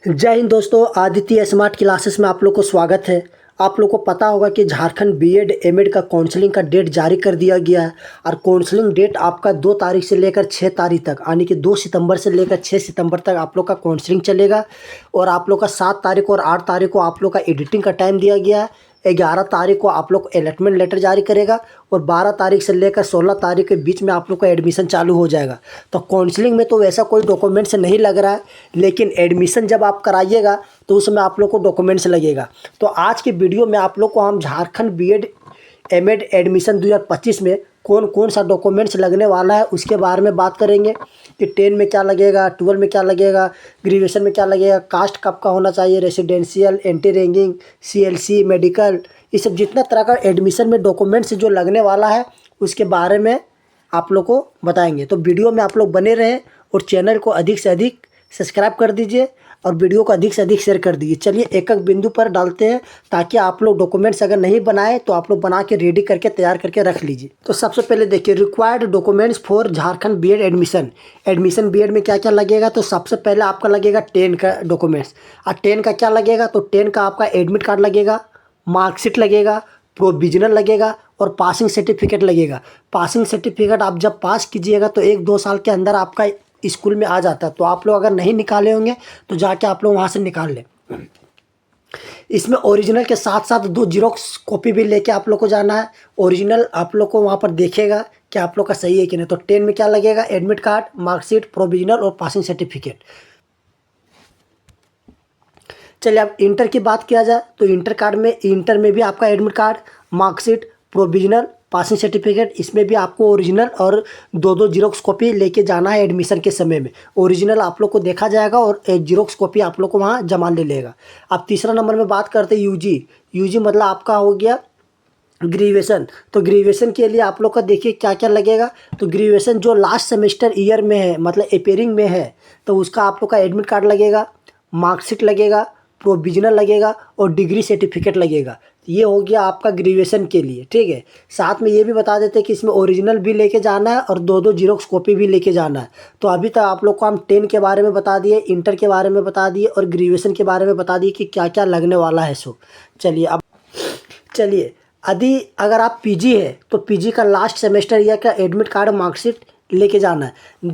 जय हिंद दोस्तों, Aditya smart classes में आप लोग को स्वागत है। आप लोग को पता होगा कि झारखंड बीएड एमएड का काउंसलिंग का डेट जारी कर दिया गया है और काउंसलिंग डेट आपका 2 तारीख से लेकर 6 तारीख तक, यानी कि 2 सितंबर से लेकर 6 सितंबर तक आप लोग का काउंसलिंग चलेगा। और आप लोग का 7 तारीख और 8 तारीख को आप लोग का एडिटिंग का टाइम दिया गया है। 11 तारीख को आप लोग अलॉटमेंट लेटर जारी करेगा और 12 तारीख से लेकर 16 तारीख के बीच में आप लोग का एडमिशन चालू हो जाएगा। तो काउंसलिंग में तो वैसा कोई डॉक्यूमेंट्स नहीं लग रहा है, लेकिन एडमिशन जब आप कराइएगा तो उसमें आप लोग को डॉक्यूमेंट्स लगेगा। तो आज की वीडियो में आप लोग को हम झारखंड बीएड एमएड एडमिशन 2025 में कौन कौन सा डॉक्यूमेंट्स लगने वाला है उसके बारे में बात करेंगे कि 10 में क्या लगेगा, 12 में क्या लगेगा, ग्रेजुएशन में क्या लगेगा, कास्ट कब का होना चाहिए, residential, anti ranking, CLC, medical, ये सब जितना तरह का एडमिशन में डॉक्यूमेंट्स जो लगने वाला है उसके बारे में आप लोग को बताएंगे। तो वीडियो में आप लोग बने रहें और चैनल को अधिक से अधिक सब्सक्राइब कर दीजिए और वीडियो को अधिक से अधिक शेयर कर दीजिए। चलिए एक एक बिंदु पर डालते हैं ताकि आप लोग डॉक्यूमेंट्स अगर नहीं बनाए तो आप लोग बना के रेडी करके तैयार करके रख लीजिए। तो सबसे पहले देखिए, required documents for Jharkhand BEd admission BEd में क्या क्या लगेगा। तो सबसे पहले आपका लगेगा 10 का डॉक्यूमेंट्स। और 10 का क्या लगेगा, तो 10 का आपका एडमिट कार्ड लगेगा, मार्कशीट लगेगा, प्रोविजनल लगेगा और पासिंग सर्टिफिकेट लगेगा। पासिंग सर्टिफिकेट आप जब पास कीजिएगा तो 1-2 साल के अंदर आपका स्कूल में आ जाता है। तो आप लोग अगर नहीं निकाले होंगे तो जाके आप लोग वहाँ से निकाल लें। इसमें ओरिजिनल के साथ साथ 2 जीरोक्स कॉपी भी लेके आप लोग को जाना है। ओरिजिनल आप लोग को वहाँ पर देखेगा कि आप लोग का सही है कि नहीं। तो 10 में क्या लगेगा, एडमिट कार्ड, मार्कशीट, प्रोविजनल और पासिंग सर्टिफिकेट। चलिए अब इंटर की बात किया जाए तो इंटर में भी आपका admit card, marksheet, provisional, passing certificate, इसमें भी आपको ओरिजिनल और 2-2 जीरोक्स कॉपी लेके जाना है। एडमिशन के समय में ओरिजिनल आप लोग को देखा जाएगा और एक जीरोक्स कॉपी आप लोग को वहाँ जमा ले लेगा। अब तीसरा नंबर में बात करते हैं यूजी मतलब आपका हो गया ग्रेजुएशन। तो ग्रेजुएशन के लिए आप लोग का देखिए क्या क्या लगेगा। तो ग्रेजुएशन जो लास्ट सेमेस्टर ईयर में है, मतलब अपेयरिंग में है, तो उसका आप लोग का एडमिट कार्ड लगेगा, मार्कशीट लगेगा, प्रोविजनल लगेगा और डिग्री सर्टिफिकेट लगेगा। ये हो गया आपका ग्रेजुएशन के लिए, ठीक है। साथ में ये भी बता देते हैं कि इसमें ओरिजिनल भी लेके जाना है और 2-2 जीरोक्स कॉपी भी लेके जाना है। तो अभी तक आप लोग को हम 10 के बारे में बता दिए, इंटर के बारे में बता दिए और ग्रेजुएशन के बारे में बता दिए कि क्या क्या लगने वाला है। सो चलिए यदि अगर आप पीजी है तो पीजी का लास्ट सेमेस्टर ईयर का एडमिट कार्ड, मार्कशीट लेके जाना है।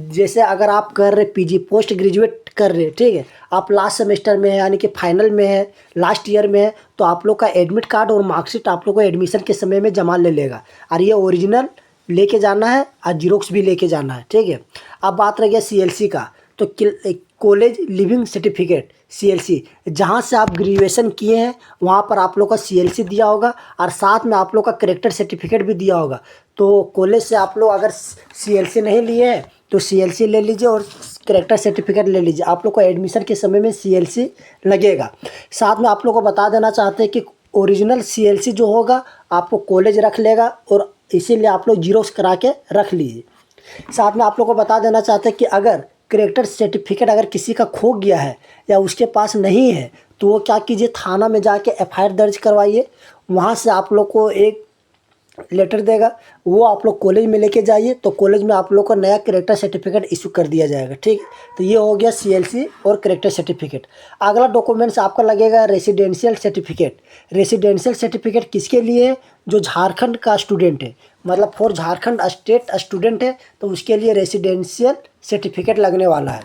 जैसे अगर आप कर रहे पीजी पोस्ट ग्रेजुएट कर रहे, ठीक है, आप लास्ट सेमेस्टर में है यानी कि फाइनल में है, लास्ट ईयर में है, तो आप लोग का एडमिट कार्ड और मार्कशीट आप लोग को एडमिशन के समय में जमा ले लेगा और ये ओरिजिनल लेके जाना है और जीरोक्स भी लेके जाना है, ठीक है। अब बात रह गया सीएलसी का। तो कॉलेज लिविंग सर्टिफिकेट सीएलसी, जहाँ से आप ग्रेजुएशन किए हैं वहाँ पर आप लोग का सीएलसी दिया होगा और साथ में आप लोग का कैरेक्टर सर्टिफिकेट भी दिया होगा। तो कॉलेज से आप लोग अगर सीएलसी नहीं लिए हैं तो सीएलसी ले लीजिए और कैरेक्टर सर्टिफिकेट ले लीजिए। आप लोग को एडमिशन के समय में सीएलसी लगेगा। साथ में आप लोग को बता देना चाहते हैं कि ओरिजिनल सीएलसी जो होगा आपको कॉलेज रख लेगा और इसीलिए आप लोग जीरोक्स करा के रख लीजिए। साथ में आप लोग को बता देना चाहते हैं कि अगर कैरेक्टर सर्टिफिकेट अगर किसी का खो गया है या उसके पास नहीं है तो वो क्या कीजिए, थाना में जाके एफआईआर दर्ज करवाइए। वहाँ से आप लोग को एक लेटर देगा, वो आप लोग कॉलेज में लेके जाइए तो कॉलेज में आप लोग को नया कैरेक्टर सर्टिफिकेट इशू कर दिया जाएगा, ठीक। तो ये हो गया सीएलसी और कैरेक्टर सर्टिफिकेट। अगला डॉक्यूमेंट्स आपका लगेगा रेसिडेंशियल सर्टिफिकेट। रेसिडेंशियल सर्टिफिकेट किसके लिए है, जो झारखंड का स्टूडेंट है, मतलब फॉर झारखंड स्टेट स्टूडेंट है तो उसके लिए रेसिडेंशियल सर्टिफिकेट लगने वाला है।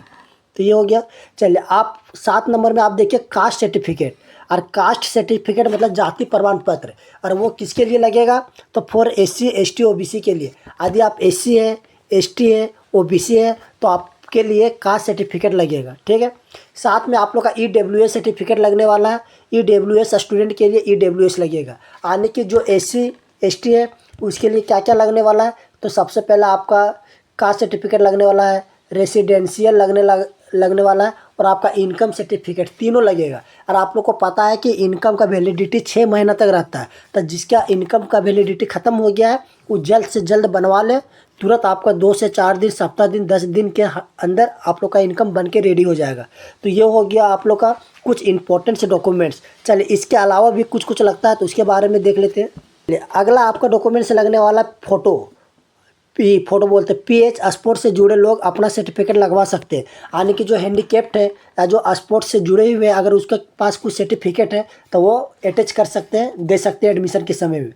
तो ये हो गया। चलिए आप 7 नंबर में आप देखिए कास्ट सर्टिफिकेट। और कास्ट सर्टिफिकेट मतलब जाति प्रमाण पत्र, और वो किसके लिए लगेगा, तो फॉर एससी एसटी ओबीसी के लिए। यदि आप एससी है, एसटी है, ओबीसी है तो आपके लिए कास्ट सर्टिफिकेट लगेगा, ठीक है। साथ में आप लोग का ईडब्ल्यूएस सर्टिफिकेट लगने वाला है। ईडब्ल्यूएस स्टूडेंट के लिए ईडब्ल्यूएस लगेगा। यानी कि जो एससी एसटी है उसके लिए क्या क्या लगने वाला है, तो सबसे पहला आपका कास्ट सर्टिफिकेट लगने वाला है, रेसिडेंशियल लगने वाला है और आपका इनकम सर्टिफिकेट, तीनों लगेगा। और आप लोग को पता है कि इनकम का वैलिडिटी 6 महीना तक रहता है। तो जिसका इनकम का वैलिडिटी ख़त्म हो गया है वो जल्द से जल्द बनवा ले, तुरंत आपका 2 से 4 दिन, सप्ताह दिन, 10 दिन के अंदर आप लोग का इनकम बन के रेडी हो जाएगा। तो ये हो गया आप लोग का कुछ इंपॉर्टेंट से डॉक्यूमेंट्स। चलिए इसके अलावा भी कुछ कुछ लगता है तो उसके बारे में देख लेते हैं। अगला आपका डॉक्यूमेंट्स लगने वाला फ़ोटो। फोटो बोलते हैं PH स्पोर्ट्स से जुड़े लोग अपना सर्टिफिकेट लगवा सकते हैं। यानी कि जो हैंडीकैप्ड है या जो स्पोर्ट्स से जुड़े हुए हैं, अगर उसके पास कुछ सर्टिफिकेट है तो वो अटैच कर सकते हैं, दे सकते हैं एडमिशन के समय में।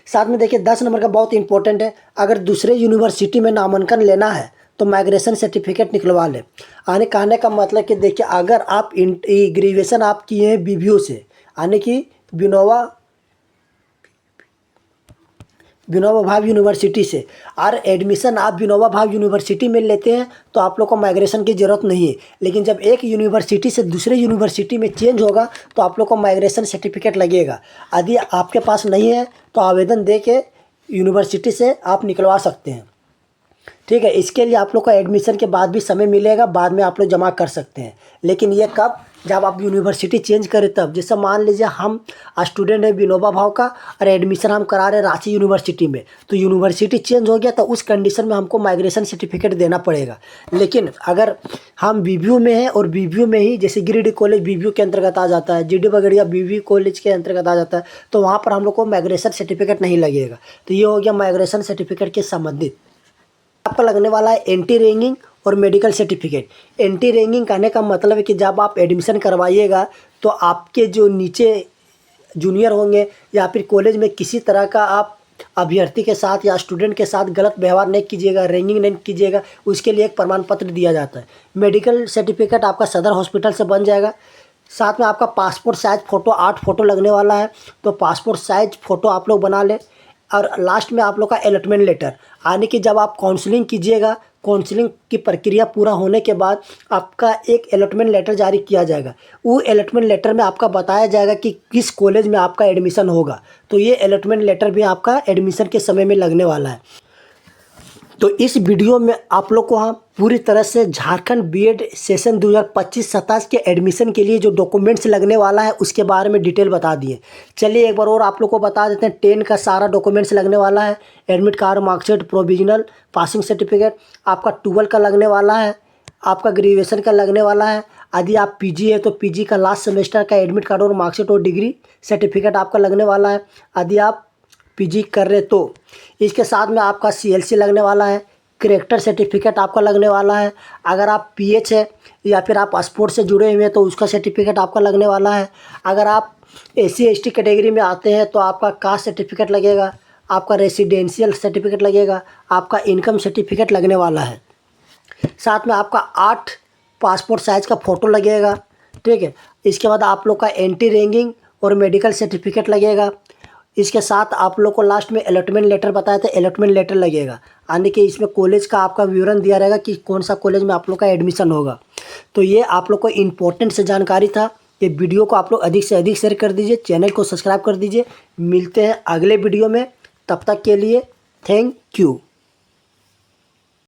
साथ में देखिए 10 नंबर का बहुत इंपॉर्टेंट है, अगर दूसरे यूनिवर्सिटी में नामांकन लेना है तो माइग्रेशन सर्टिफिकेट निकलवा लें। आने कहने का मतलब कि देखिए अगर आप ग्रेजुएशन आप किए हैं BBO से, यानी कि विनोबा भावे यूनिवर्सिटी से, और एडमिशन आप विनोबा भावे यूनिवर्सिटी में लेते हैं तो आप लोग को माइग्रेशन की ज़रूरत नहीं है। लेकिन जब एक यूनिवर्सिटी से दूसरे यूनिवर्सिटी में चेंज होगा तो आप लोग को माइग्रेशन सर्टिफिकेट लगेगा। यदि आपके पास नहीं है तो आवेदन दे के यूनिवर्सिटी से आप निकलवा सकते हैं। ठीक है, इसके लिए आप लोग को एडमिशन के बाद भी समय मिलेगा, बाद में आप लोग जमा कर सकते हैं। लेकिन ये कब, जब आप यूनिवर्सिटी चेंज करें तब। जैसे मान लीजिए हम स्टूडेंट हैं विनोबा भावे का और एडमिशन हम करा रहे रांची यूनिवर्सिटी में, तो यूनिवर्सिटी चेंज हो गया तो उस कंडीशन में हमको माइग्रेशन सर्टिफिकेट देना पड़ेगा। लेकिन अगर हम BBO में हैं और BBO में ही, जैसे गिरिडीह कॉलेज BBO के अंतर्गत आ जाता है, GD बगड़िया BBO कॉलेज के अंतर्गत आ जाता है, तो वहाँ पर हम लोग को माइग्रेशन सर्टिफिकेट नहीं लगेगा। तो ये हो गया माइग्रेशन सर्टिफिकेट के संबंधित। आपका लगने वाला है एंटी रैगिंग और मेडिकल सर्टिफिकेट। एंटी रैगिंग कहने का मतलब है कि जब आप एडमिशन करवाइएगा तो आपके जो नीचे जूनियर होंगे या फिर कॉलेज में किसी तरह का आप अभ्यर्थी के साथ या स्टूडेंट के साथ गलत व्यवहार नहीं कीजिएगा, रैगिंग नहीं कीजिएगा, उसके लिए एक प्रमाण पत्र दिया जाता है। मेडिकल सर्टिफिकेट आपका सदर हॉस्पिटल से बन जाएगा। साथ में आपका पासपोर्ट साइज़ फ़ोटो 8 फ़ोटो लगने वाला है, तो पासपोर्ट साइज़ फ़ोटो आप लोग बना लें। और लास्ट में आप लोग का अलॉटमेंट लेटर, यानी कि जब आप काउंसलिंग कीजिएगा, काउंसलिंग की प्रक्रिया पूरा होने के बाद आपका एक अलॉटमेंट लेटर जारी किया जाएगा। वो अलॉटमेंट लेटर में आपका बताया जाएगा कि किस कॉलेज में आपका एडमिशन होगा। तो ये अलॉटमेंट लेटर भी आपका एडमिशन के समय में लगने वाला है। तो इस वीडियो में आप लोग को हम पूरी तरह से झारखंड BEd सेशन 2025-27 के एडमिशन के लिए जो डॉक्यूमेंट्स लगने वाला है उसके बारे में डिटेल बता दिए। चलिए एक बार और आप लोग को बता देते हैं। 10 का सारा डॉक्यूमेंट्स लगने वाला है। Admit card, marksheet, provisional, passing certificate, आपका 12 का लगने वाला है, आपका ग्रेजुएशन का लगने वाला है। यदि आप PG है तो PG का लास्ट सेमेस्टर का एडमिट कार्ड और मार्कशीट और डिग्री सर्टिफिकेट आपका लगने वाला है, यदि आप PG कर रहे तो। इसके साथ में आपका CLC लगने वाला है, करेक्टर सर्टिफिकेट आपका लगने वाला है। अगर आप PH है या फिर आप स्पोर्ट्स से जुड़े हुए हैं तो उसका सर्टिफिकेट आपका लगने वाला है। अगर आप SC ST कैटेगरी में आते हैं तो आपका कास्ट सर्टिफिकेट लगेगा, आपका रेसिडेंशियल सर्टिफिकेट लगेगा, आपका इनकम सर्टिफिकेट लगने वाला है। साथ में आपका 8 पासपोर्ट साइज़ का फ़ोटो लगेगा। ठीक है, इसके बाद आप लोग का एंटी रैगिंग और मेडिकल सर्टिफिकेट लगेगा। इसके साथ आप लोग को लास्ट में अलॉटमेंट लेटर बताया था, अलॉटमेंट लेटर लगेगा, यानी कि इसमें कॉलेज का आपका विवरण दिया रहेगा कि कौन सा कॉलेज में आप लोग का एडमिशन होगा। तो ये आप लोग को इम्पोर्टेंट से जानकारी था। ये वीडियो को आप लोग अधिक से अधिक शेयर कर दीजिए, चैनल को सब्सक्राइब कर दीजिए। मिलते हैं अगले वीडियो में, तब तक के लिए थैंक यू।